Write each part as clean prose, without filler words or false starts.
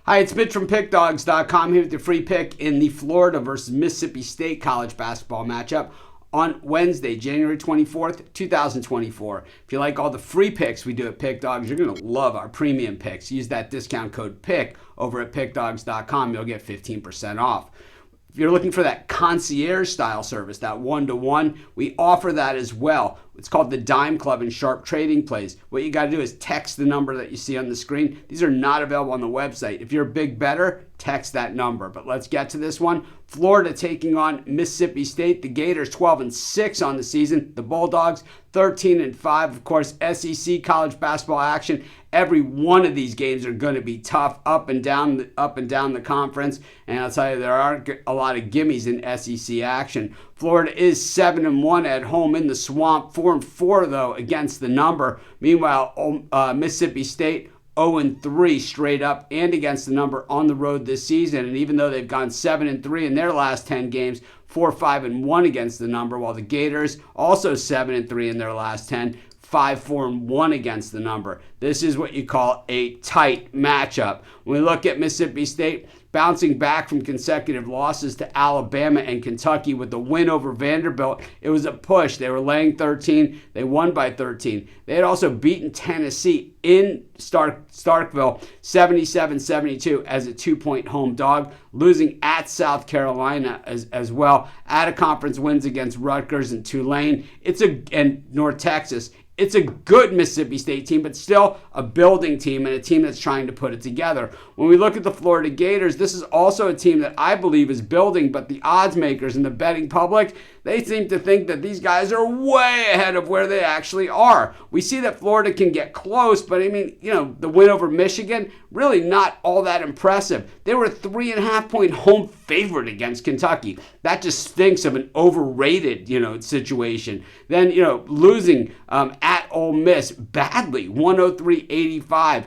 Hi, it's Mitch from Pickdawgz.com here with your free pick in the Florida versus Mississippi State college basketball matchup on Wednesday, January 24th, 2024. If you like all the free picks we do at Pickdawgz, you're going to love our premium picks. Use that discount code PICK over at Pickdawgz.com. You'll get 15% off. If you're looking for that concierge style service, that one-to-one, we offer that as well. It's called the Dime Club and Sharp Trading Plays. What you got to do is text the number that you see on the screen. These are not available on the website. If you're a big bettor, text that number. But let's get to this one. Florida taking on Mississippi State. The Gators 12-6 on the season. The Bulldogs 13-5. Of course, SEC college basketball action. Every one of these games are going to be tough up and down the conference. And I'll tell you, there aren't a lot of gimmies in SEC action. Florida is 7-1 at home in the Swamp. 4-4 though against the number. Meanwhile, Mississippi State 0-3 straight up and against the number on the road this season. And even though they've gone 7-3 in their last 10 games, 4-5-1 against the number, while the Gators also 7-3 in their last 10. 5-4-1 against the number. This is what you call a tight matchup. When we look at Mississippi State bouncing back from consecutive losses to Alabama and Kentucky with the win over Vanderbilt, it was a push. They were laying 13. They won by 13. They had also beaten Tennessee in Starkville 77-72 as a 2-point home dog, losing at South Carolina as well. Out-of-conference wins against Rutgers and Tulane. And North Texas. It's a good Mississippi State team, but still a building team and a team that's trying to put it together. When we look at the Florida Gators, this is also a team that I believe is building, but the odds makers and the betting public, they seem to think that these guys are way ahead of where they actually are. We see that Florida can get close, but I mean, the win over Michigan, really not all that impressive. They were a 3.5-point home favorite against Kentucky. That just stinks of an overrated, situation. Then, losing at Ole Miss badly, 103-85.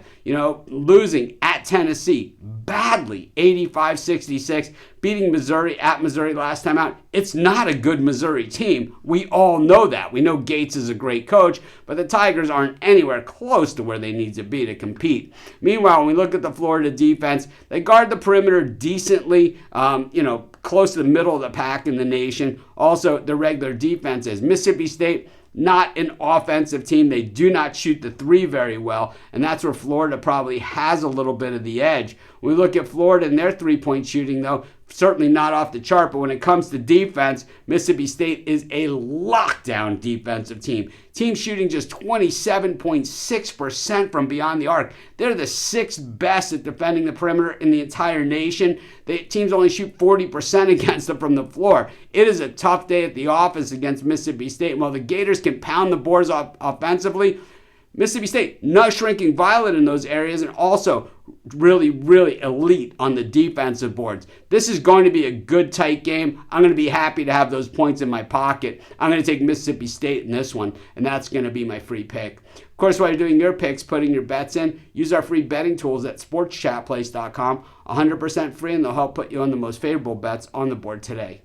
Losing at Tennessee badly, 85-66. Beating Missouri at Missouri last time out. It's not a good Missouri team. We all know that. We know Gates is a great coach, but the Tigers aren't anywhere close to where they need to be to compete. Meanwhile, when we look at the Florida defense, they guard the perimeter decently, close to the middle of the pack in the nation. Also, the regular defense is Mississippi State, not an offensive team. They do not shoot the three very well, and that's where Florida probably has a little bit of the edge. When we look at Florida and their three-point shooting, though, certainly not off the chart, but when it comes to defense, Mississippi State is a lockdown defensive team. Team shooting just 27.6% from beyond the arc. They're the sixth best at defending the perimeter in the entire nation. Teams only shoot 40% against them from the floor. It is a tough day at the office against Mississippi State. And while the Gators can pound the boards offensively, Mississippi State, not shrinking violet in those areas, and also really, really elite on the defensive boards. This is going to be a good, tight game. I'm going to be happy to have those points in my pocket. I'm going to take Mississippi State in this one, and that's going to be my free pick. Of course, while you're doing your picks, putting your bets in, use our free betting tools at sportschatplace.com. 100% free, and they'll help put you on the most favorable bets on the board today.